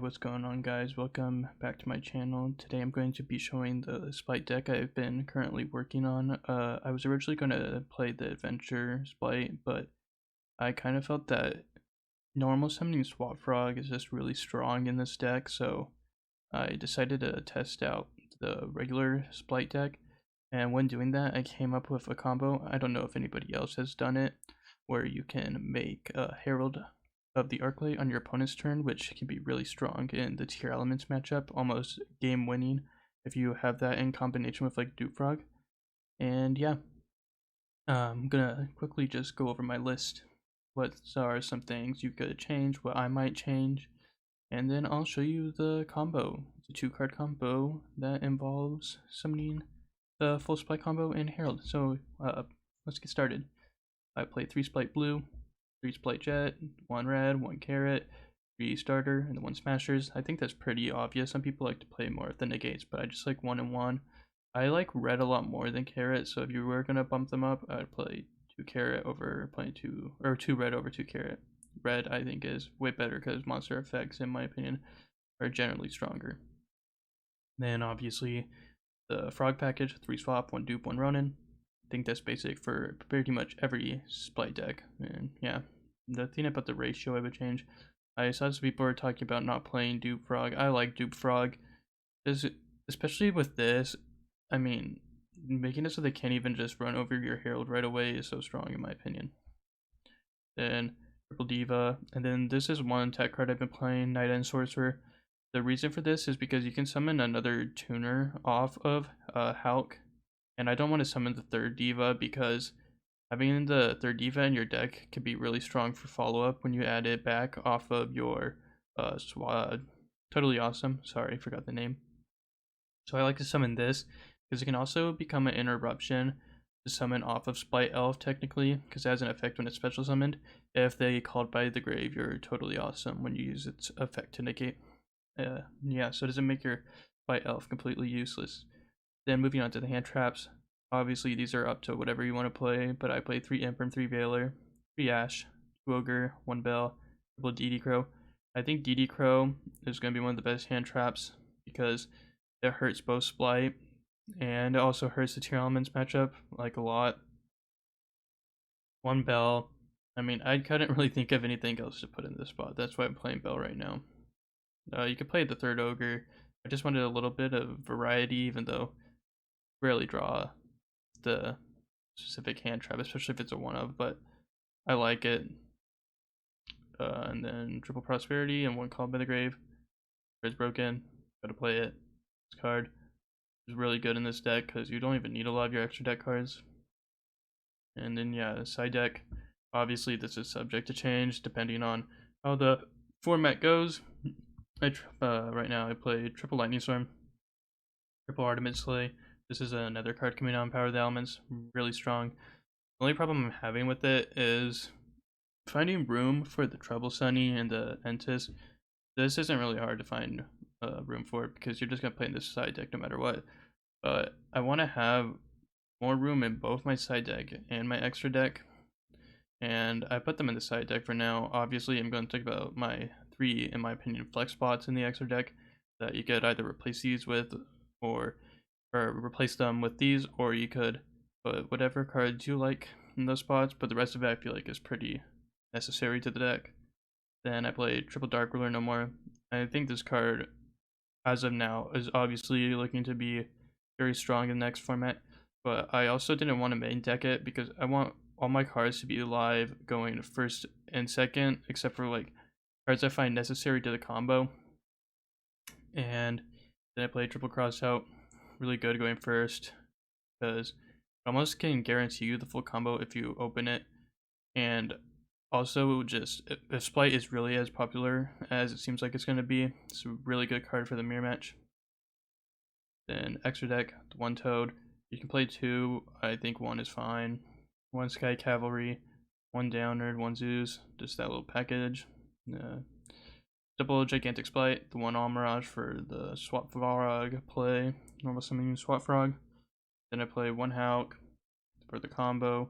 what's going on, guys? Welcome back to my channel. Today I'm going to be showing the Splight deck I've been currently working on. I was originally going to play the Adventure Splight, but I kind of felt that normal summoning Swap Frog is just really strong in this deck, so I decided to test out the regular Splight deck. And when doing that, I came up with a combo. I don't know if anybody else has done it, where you can make a Herald of the Arclight on your opponent's turn, which can be really strong in the Tearalements matchup, almost game winning if you have that in combination with like Dupe Frog. And yeah, I'm gonna quickly just go over my list. What are some things you could change, what I might change, and then I'll show you the combo. It's a 2-card combo that involves summoning the full Splight combo and Herald. So let's get started. I play 3 Splight blue, 3 Splight jet, 1 red, 1 carrot, 3 starter, and the 1 smashers. I think that's pretty obvious. Some people like to play more of the negates, but I just like 1 and 1. I like red a lot more than carrot, so if you were gonna bump them up, I'd play 2 carrot over playing 2 red over 2 carrot. Red I think is way better because monster effects, in my opinion, are generally stronger. Then obviously the frog package, 3 swap, 1 dupe, 1 Ronin. I think that's basic for pretty much every Splight deck. And yeah, the thing about the ratio I would change. I saw some people were talking about not playing Dupe Frog. I like Dupe Frog. Especially with this, I mean, making it so they can't even just run over your Herald right away is so strong in my opinion. Then Triple Diva, and then this is one tech card I've been playing, Night End Sorcerer. The reason for this is because you can summon another tuner off of Hulk. And I don't want to summon the 3rd Diva because having the 3rd Diva in your deck can be really strong for follow-up when you add it back off of your Totally Awesome. Sorry, forgot the name. So I like to summon this because it can also become an interruption to summon off of Splight Elf technically, because it has an effect when it's special summoned if they called by the grave your Totally Awesome when you use its effect to negate. Yeah, so it doesn't make your Splight Elf completely useless. Then moving on to the hand traps. Obviously these are up to whatever you want to play, but I play 3 Imperm, 3 Veiler, 3 Ash, 2 Ogre, 1 Bell, triple DD Crow. I think DD Crow is going to be one of the best hand traps because it hurts both Splight and it also hurts the Tearalements matchup like a lot. 1 Bell. I mean, I couldn't really think of anything else to put in this spot. That's why I'm playing Bell right now. You could play the 3rd Ogre. I just wanted a little bit of variety, even though I rarely draw the specific hand trap, especially if it's a 1-of, but I like it. And then Triple Prosperity and 1 Called by the Grave. It's broken. Gotta play it. This card is really good in this deck because you don't even need a lot of your extra deck cards. And then yeah, side deck. Obviously this is subject to change depending on how the format goes. Right now I play Triple Lightning Storm, Triple Artemis Slay. This is another card coming out in Power of the Elements, really strong. The only problem I'm having with it is finding room for the Trouble Sunny and the Entis. This isn't really hard to find room for it because you're just going to play in this side deck no matter what. But I want to have more room in both my side deck and my extra deck. And I put them in the side deck for now. Obviously, I'm going to talk about my 3, in my opinion, flex spots in the extra deck that you could either replace these with or replace them with these, or you could put whatever cards you like in those spots, but the rest of it I feel like is pretty necessary to the deck. Then I play Triple Dark Ruler no more. I think this card, as of now, is obviously looking to be very strong in the next format, but I also didn't want to main deck it because I want all my cards to be live going 1st and 2nd, except for like cards I find necessary to the combo. And then I play Triple Cross out. Really good going 1st because almost can guarantee you the full combo if you open it. And also just if Splight is really as popular as it seems like it's going to be, it's a really good card for the mirror match. Then extra deck, 1 Toad. You can play 2. I think 1 is fine. 1 Sky Cavalry, 1 Downerd, 1 Zeus, just that little package. Double Gigantic Splight, the 1 Almirage for the Swap Frog play, normal summoning Swap Frog. Then I play 1 Hulk for the combo,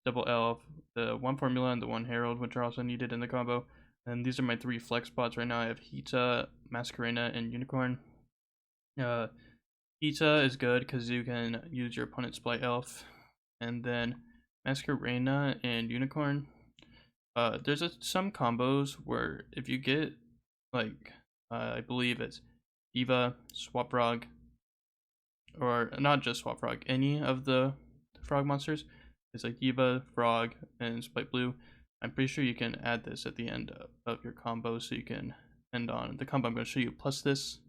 double Elf, the 1 Formula and the 1 Herald, which are also needed in the combo, And these are my 3 flex spots right now. I have Hita, Masquerena, and Unicorn. Hita is good because you can use your opponent's Splight Elf. And then Masquerena and Unicorn. There's some combos where if you get, like, I believe it's Diva, Swap Frog, or not just Swap Frog, any of the frog monsters. It's like Diva, Frog, and Splight Blue. I'm pretty sure you can add this at the end of your combo, so you can end on the combo I'm going to show you plus this.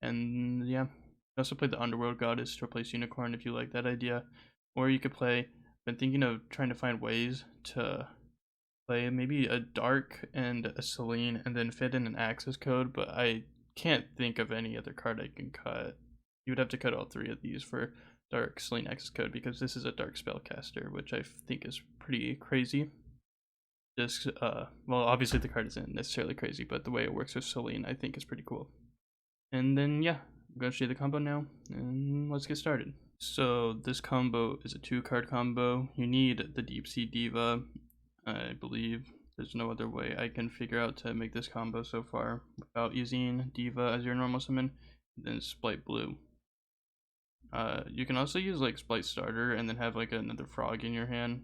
And yeah, you also play the Underworld Goddess to replace Unicorn if you like that idea. Or you could play, I've been thinking of trying to find ways to play maybe a Dark and a Selene and then fit in an access code, but I can't think of any other card I can cut. You would have to cut all 3 of these for Dark, Selene, access code, because this is a Dark spellcaster, which I think is pretty crazy. Just, well, obviously the card isn't necessarily crazy, but the way it works with Selene I think is pretty cool. And then, yeah, I'm going to show you the combo now, and let's get started. So this combo is a 2-card combo. You need the Deep Sea Diva. I believe there's no other way I can figure out to make this combo so far without using Diva as your normal summon, then Splight Blue. You can also use like Splight Starter and then have like another frog in your hand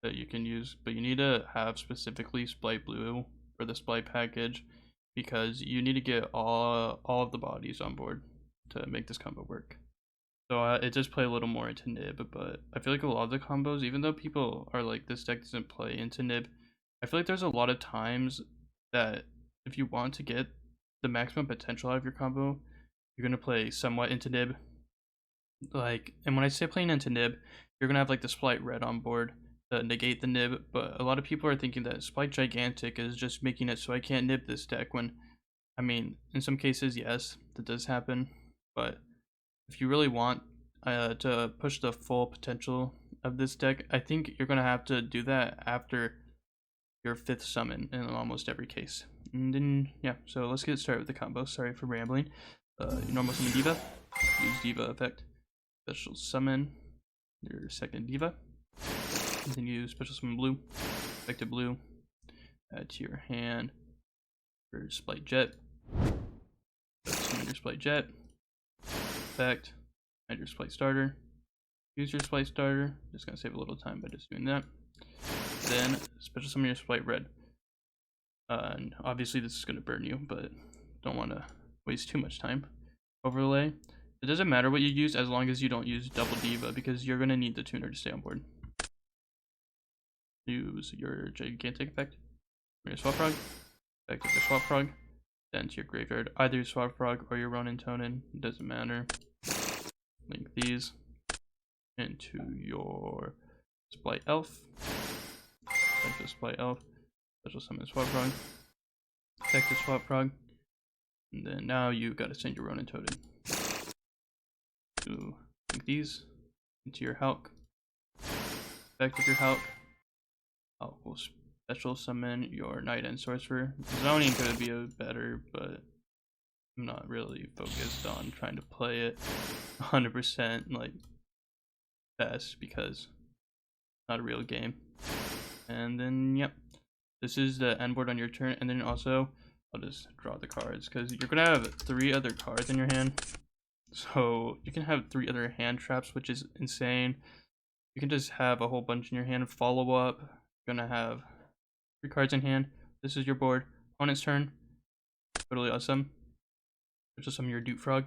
that you can use, but you need to have specifically Splight Blue for the Splight package because you need to get all of the bodies on board to make this combo work. So it does play a little more into Nib, but I feel like a lot of the combos, even though people are like this deck doesn't play into Nib, I feel like there's a lot of times that if you want to get the maximum potential out of your combo, you're gonna play somewhat into Nib. Like, and when I say playing into Nib, you're gonna have like the Splight Red on board to negate the Nib, but a lot of people are thinking that Splight Gigantic is just making it so I can't Nib this deck, when, I mean, in some cases, yes, that does happen, but if you really want to push the full potential of this deck, I think you're gonna have to do that after your 5th summon in almost every case. And then, yeah, so let's get started with the combo. Sorry for rambling. Your normal summon Diva, use Diva effect. Special summon your 2nd Diva, and then use special summon Blue, effective Blue, add to your hand your Splight Jet, summon your Splight Jet, effect, add your Splight Starter, use your Splight Starter, just gonna save a little time by just doing that, then special summon your Splight Red, and obviously this is gonna burn you, but don't want to waste too much time. Overlay. It doesn't matter what you use as long as you don't use double Diva, because you're going to need the tuner to stay on board. Use your Gigantic effect. Your Swap Frog. Effect of your Swap Frog. Then to your graveyard. Either your Swap Frog or your Ronin Tonin. It doesn't matter. Link these into your Splight Elf. Effect of Splight Elf. Special summon Swap Frog. Effect of Swap Frog. And then now you got to send your Ronin Tonin. To link these into your Hulk. Effect of your Hulk. Hulk will special summon your Knight and Sorcerer. Zoning could be better, but I'm not really focused on trying to play it 100% like best because it's not a real game. And then, yep, this is the end board on your turn. And then also, I'll just draw the cards because you're gonna have 3 other cards in your hand. So you can have 3 other hand traps, which is insane. You can just have a whole bunch in your hand. Follow up, you're gonna have 3 cards in hand. This is your board. Opponent's turn. Totally awesome. Just some of your Dupe Frog.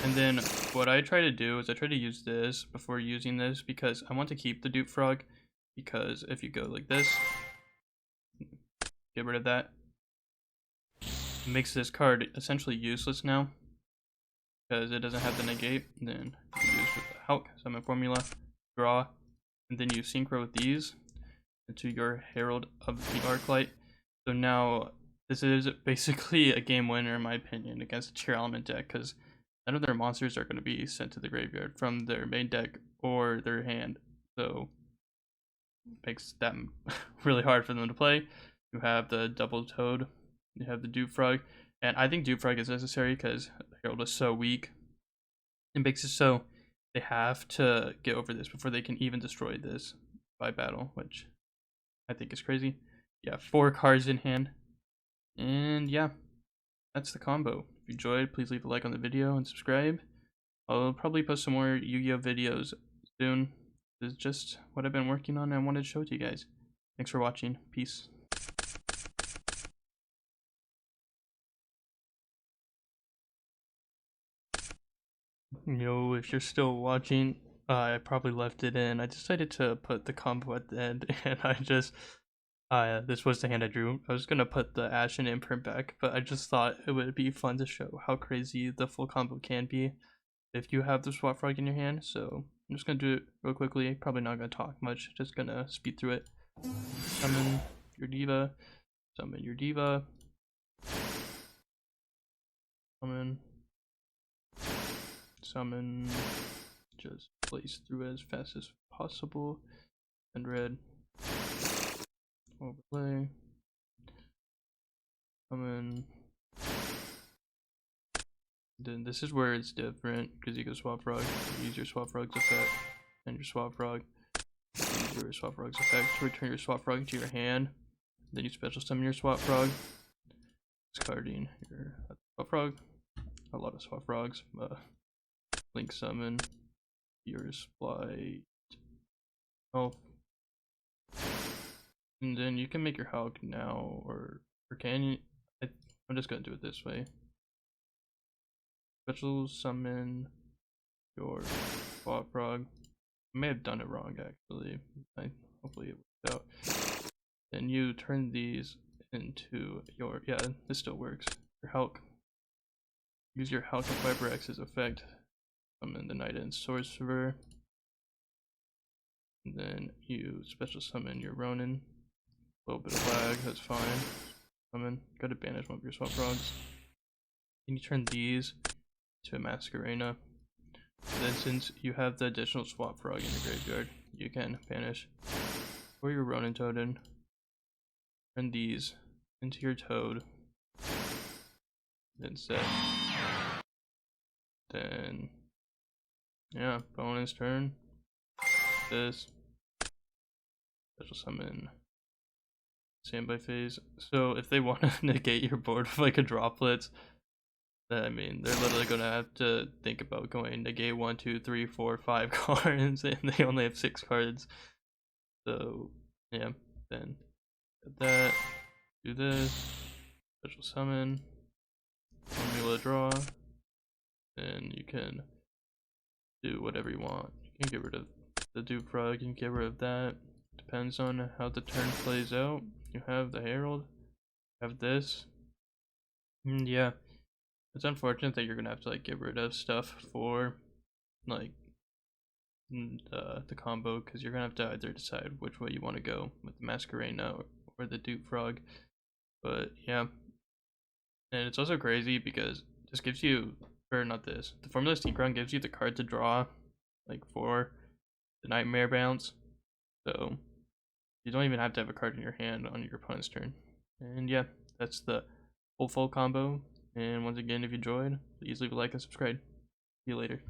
And then what I try to do is I try to use this before using this because I want to keep the Dupe Frog. Because if you go like this, get rid of that. It makes this card essentially useless now, because it doesn't have the negate. And then you use with the Hulk summon formula, draw, and then you synchro with these into your Herald of the Arclight. So now this is basically a game winner in my opinion against a Tearalements deck, because none of their monsters are going to be sent to the graveyard from their main deck or their hand. So it makes that really hard for them to play. You have the Double Toad, you have the Dupe Frog, and I think Dupe Frog is necessary because Herald is so weak. It makes it so they have to get over this before they can even destroy this by battle, which I think is crazy. Yeah, 4 cards in hand. And yeah, that's the combo. If you enjoyed, please leave a like on the video and subscribe. I'll probably post some more Yu-Gi-Oh videos soon. This is just what I've been working on and I wanted to show it to you guys. Thanks for watching. Peace. Yo, if you're still watching, I probably left it in. I decided to put the combo at the end, and I just, this was the hand I drew. I was gonna put the Ashen imprint back, but I just thought it would be fun to show how crazy the full combo can be if you have the Swap Frog in your hand. So I'm just gonna do it real quickly. Probably not gonna talk much. Just gonna speed through it. Summon your diva. Summon your diva. Summon. Just place through as fast as possible. And red. Overlay. Summon. Then this is where it's different because you go Swap Frog. You use your Swap Frog's effect and your Swap Frog. Use your Swap Frog's effect to return your Swap Frog to your hand. Then you special summon your Swap Frog. Discarding your Swap Frog. A lot of Swap Frogs. Link summon your Splight. Oh. And then you can make your Hulk now, or can you? I'm just gonna do it this way. Special summon your Swap Frog. I may have done it wrong actually. Hopefully it worked out. Then you turn these into your, yeah, this still works. Your Hulk. Use your Hulk and Viper X's effect. Summon the Knight and Sorcerer. And then you special summon your Ronin. A little bit of lag, that's fine. Summon. Gotta banish one of your Swap Frogs. Then you turn these to a Masquerena. Then since you have the additional Swap Frog in your graveyard, you can banish or your Ronin Totem. Turn these into your Toad. Then set. Then yeah, bonus turn. This. Special summon standby phase. So if they want to negate your board with like a droplet, I mean, they're literally gonna have to think about going negate 1, 2, 3, 4, 5 cards, and they only have 6 cards. So yeah, then that, do this, special summon, formula draw, and you can do whatever you want. You can get rid of the Dupe Frog, you can get rid of that. Depends on how the turn plays out. You have the Herald, you have this. Yeah. It's unfortunate that you're gonna have to like get rid of stuff for like the combo, because you're gonna have to either decide which way you want to go with the Masquerena or the Dupe Frog. But yeah, and it's also crazy because this gives you, or not this, the Formula Steam Crown gives you the card to draw like for the Nightmare bounce, so you don't even have to have a card in your hand on your opponent's turn. And yeah, that's the full combo. And once again, if you enjoyed, please leave a like and subscribe. See you later.